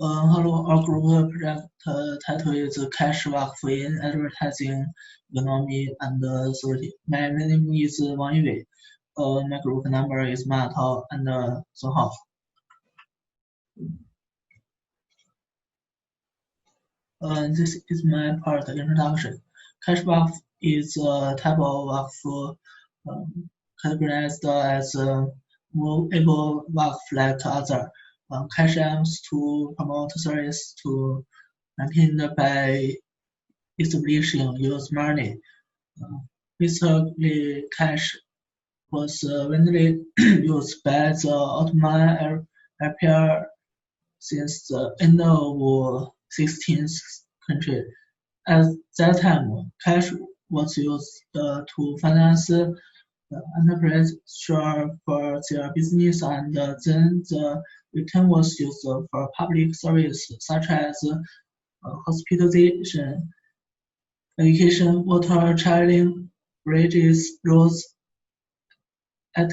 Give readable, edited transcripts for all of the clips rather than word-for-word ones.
Hello, our group project title is Cash Work in Advertising Economy and Authority. My name is Wang Yui. My group number is Ma Tao and Sun Hao. This is my part introduction. Cash work is a type of work categorized as movable work like other cash aims to promote service to maintained by establishing use money. Historically, cash was widely used by the Ottoman Empire since the end of 16th century. At that time, cash was used to finance enterprises for their business, and then the return was used for public service such as hospitalization, education, water, childing, bridges, roads. At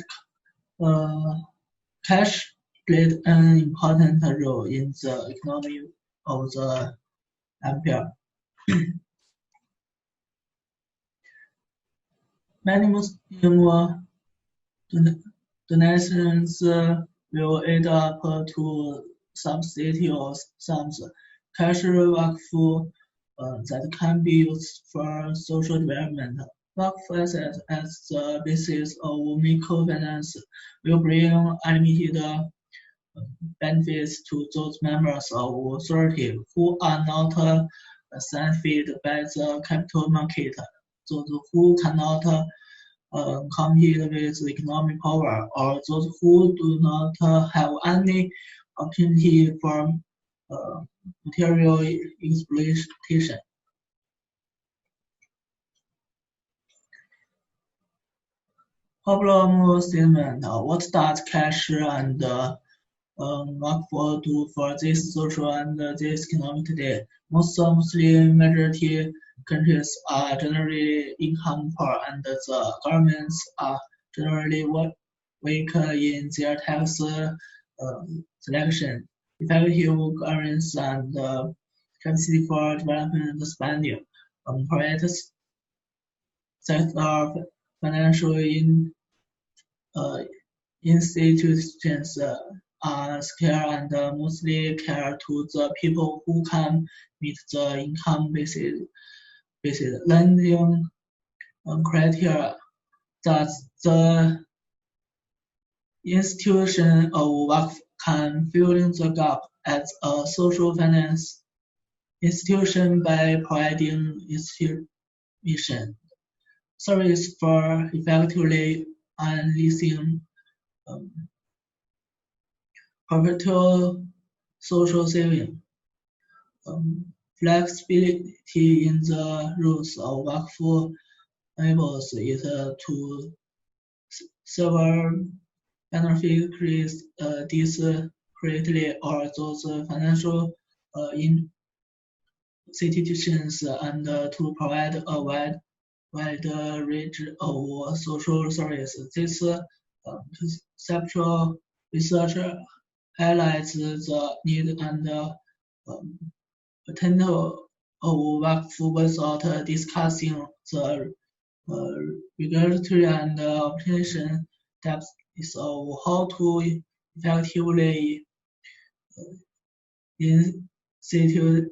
cash played an important role in the economy of the empire. Many Muslim donations will add up to substantial sums. Cash waqf that can be used for social development. Waqf assets as the basis of microfinance will bring unlimited benefits to those members of society who are not benefited by the capital market, those who cannot compete with economic power, or those who do not have any opportunity for material exploitation. Problem statement: what does cash and waqf do for this social and this economic today? Most Muslim majority countries are generally income poor, and the governments are generally weak in their tax selection, effective governance, and capacity for development spending. Private sector financial institutions are scarce and mostly care to the people who can meet the income-based lending criteria. That the institution of waqf can fill in the gap as a social finance institution by providing institution service for effectively unleashing perpetual social saving. Flexibility in the rules of waqf enables it to serve beneficiaries discreetly, or those financial institutions, and to provide a wide range of social services. This conceptual research highlights the need and potential of waqf without discussing the regulatory and application depth of how to effectively in situations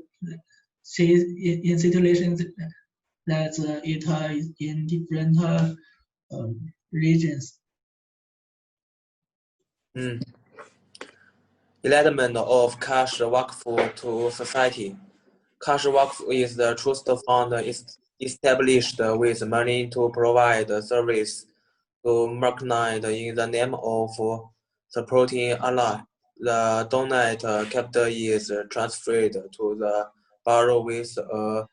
that it in different regions. Element of cash waqf to society. Cash waqf is the trust fund established with money to provide service to mankind in the name of supporting Allah. The donate capital is transferred to the borrower with a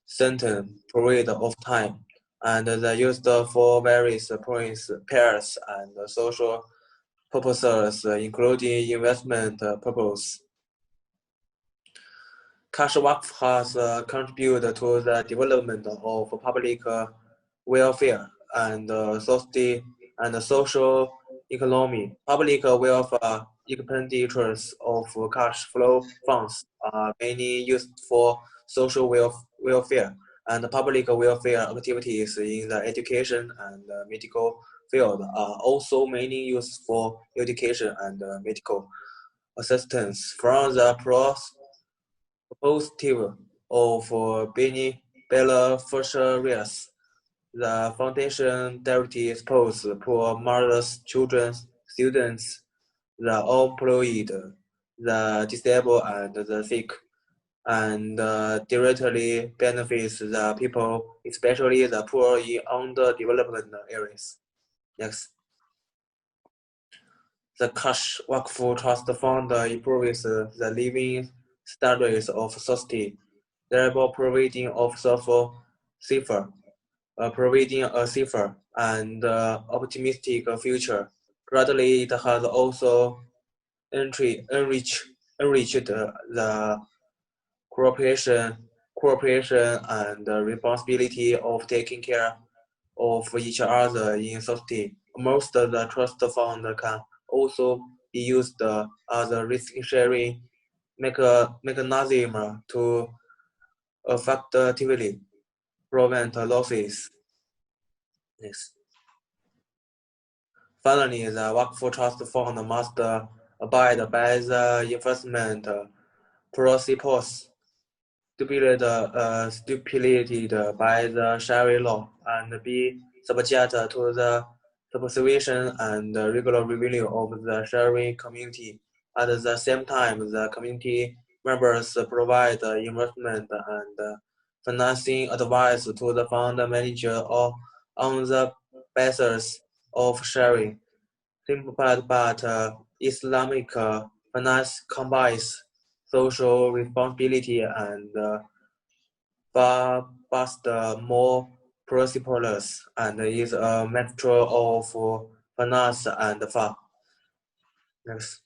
certain period of time, and used for various pairs and social purposes, including investment purpose. Cash waqf has contributed to the development of public welfare and society and social economy. Public welfare expenditures of cash flow funds are mainly used for social welfare and public welfare activities in the education and medical field are also mainly used for education and medical assistance. From the perspective of beneficiaries, the foundation directly supports poor mothers, children, students, the unemployed, the disabled, and the sick, and directly benefits the people, especially the poor in underdeveloped areas. Next. The cash workflow trust fund improves the living standards of society, thereby providing a safer and optimistic future. Gradually, it has also enriched the cooperation, cooperation and responsibility of taking care of each other in society. Most of the trust fund can also be used as a risk-sharing mechanism to effectively prevent losses. Next. Finally, the workforce trust fund must abide by the investment principles stipulated by the Sharia law and be subject to the supervision and regular review of the sharing community. At the same time, the community members provide investment and financing advice to the fund manager or on the basis of sharing. Simplified but Islamic finance combines social responsibility and robust more principles and is a mixture of finance and fun. Next.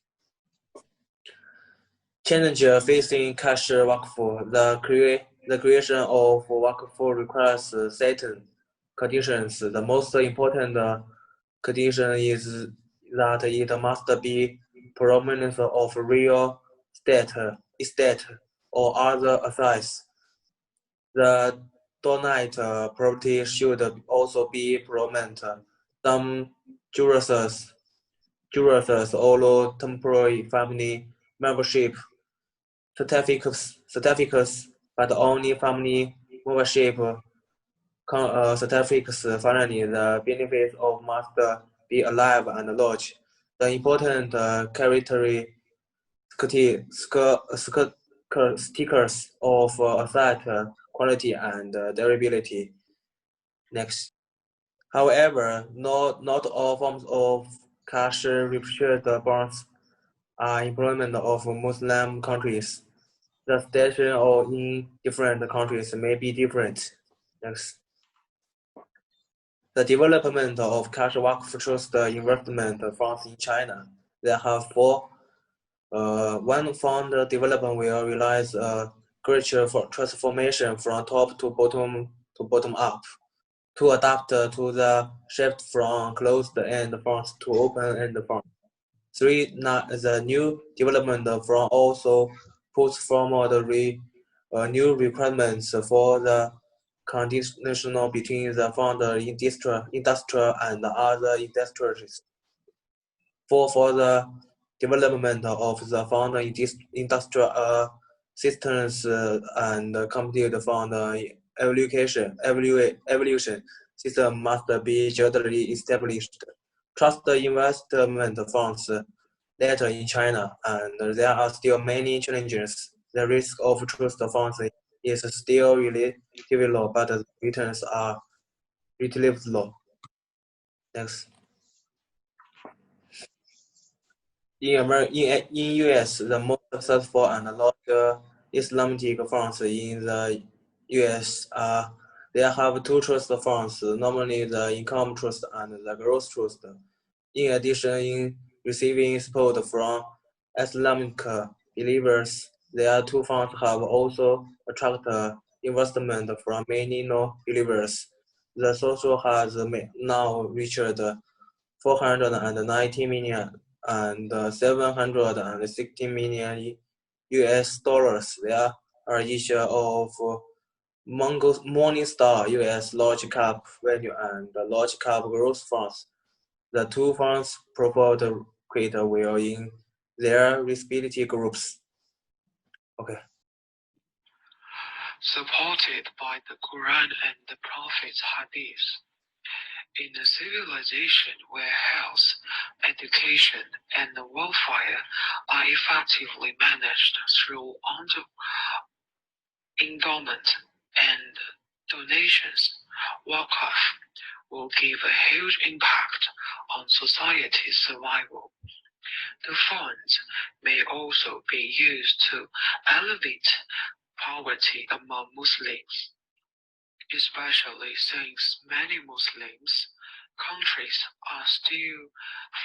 Challenge facing cash workforce. The creation of workforce requires certain conditions. The most important condition is that it must be prominence of real estate or other assets. The donate property should also be prominent. Some jurists allow temporary family membership certificates, but only family membership certificates. Finally, the benefits of must be alive and large. The important characteristics of asset quality and durability. Next. However, not all forms of cash registered bonds are employment of Muslim countries. The station or in different countries may be different. Next. The development of cash workforce investment funds in China. There have four. One fund development will realize a greater transformation from top to bottom up to adapt to the shift from closed-end funds to open-end funds. Three, the new development from also puts forward new requirements for the coordination between the fund industrial and other industries. For the development of the fund industrial systems and computed fund evaluation system must be generally established. Trust investment funds later in China, and there are still many challenges. The risk of trust funds is still relatively low, but the returns are relatively low. Next. In US, the most successful and larger Islamic funds in the US are they have two trust funds, normally the income trust and the growth trust. In addition, in receiving support from Islamic believers, their two funds have also attracted investment from many non-believers. The total has now reached 490 million and 760 million US dollars. There are issue of Morningstar US Large Cap Value and Large Cap Growth funds. The two funds provide quite well in their respective groups. Okay. Supported by the Quran and the Prophet's Hadith. In a civilization where health, education, and welfare are effectively managed through endowment and donations, Wakaf will give a huge impact on society's survival. The funds may also be used to alleviate poverty among Muslims, especially since many Muslim countries are still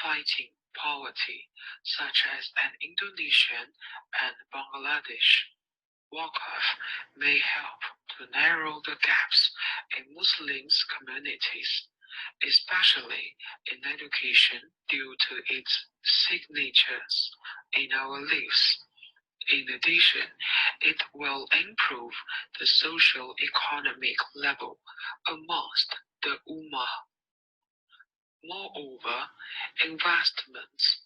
fighting poverty, such as in Indonesia and Bangladesh. Wakaf may help to narrow the gaps in Muslim communities, especially in education due to its signatures in our lives. In addition, it will improve the social-economic level amongst the Ummah. Moreover, investments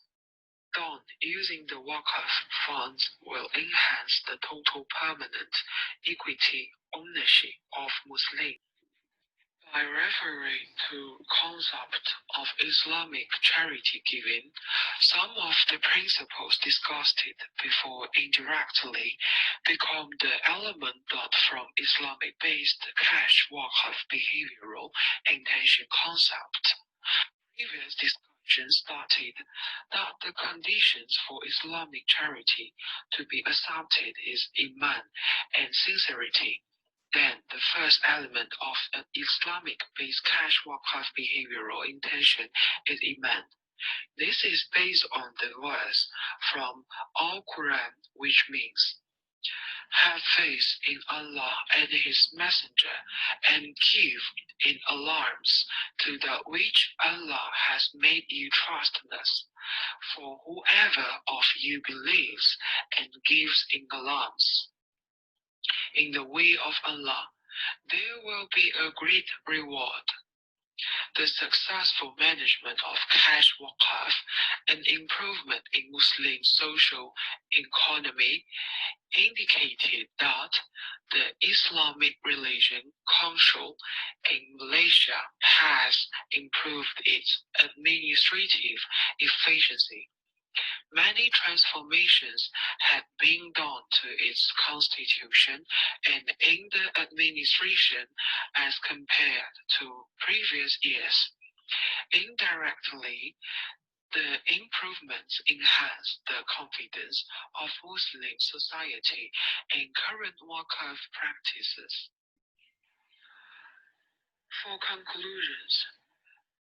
done using the Wakaf funds will enhance the total permanent equity ownership of Muslims. By referring to concept of Islamic charity giving, some of the principles discussed before indirectly become the element that from Islamic-based cash wakaf behavioral intention concept. Previous discussions stated that the conditions for Islamic charity to be accepted is iman and sincerity. Then the first element of an Islamic-based cash wakaf behavioral intention is iman. This is based on the verse from Al-Quran, which means, have faith in Allah and His Messenger, and give in alarms to that which Allah has made you trustless. For whoever of you believes and gives in alarms in the way of Allah, there will be a great reward. The successful management of cash wakaf and improvement in Muslim social economy indicated that the Islamic Religion Council in Malaysia has improved its administrative efficiency. Many transformations have been done to its constitution and in the administration as compared to previous years. Indirectly, the improvements enhance the confidence of Muslim society in current wakaf practices. For conclusions,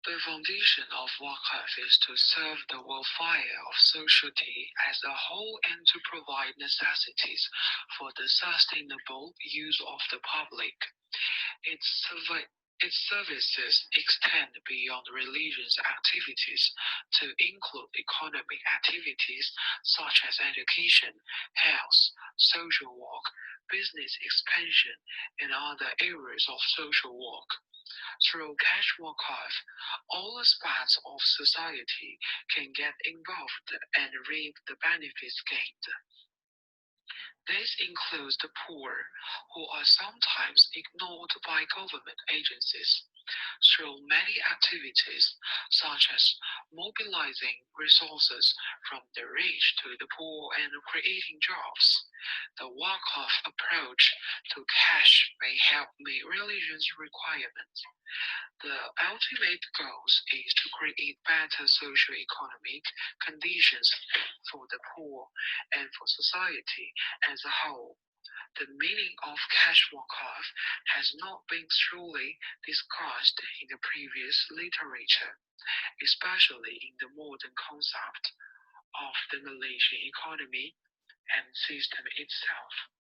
the foundation of wakaf is to serve the welfare of society as a whole and to provide necessities for the sustainable use of the public. Its services extend beyond religious activities to include economic activities such as education, health, social work, business expansion, and other areas of social work. Through cash wakaf, all aspects of society can get involved and reap the benefits gained. This includes the poor, who are sometimes ignored by government agencies. Through many activities, such as mobilizing resources from the rich to the poor and creating jobs, the wakaf approach to cash may help meet religion's requirements. The ultimate goal is to create better socio-economic conditions for the poor and for society as a whole. The meaning of cash wakaf has not been truly discussed in the previous literature, especially in the modern concept of the Malaysian economy and system itself.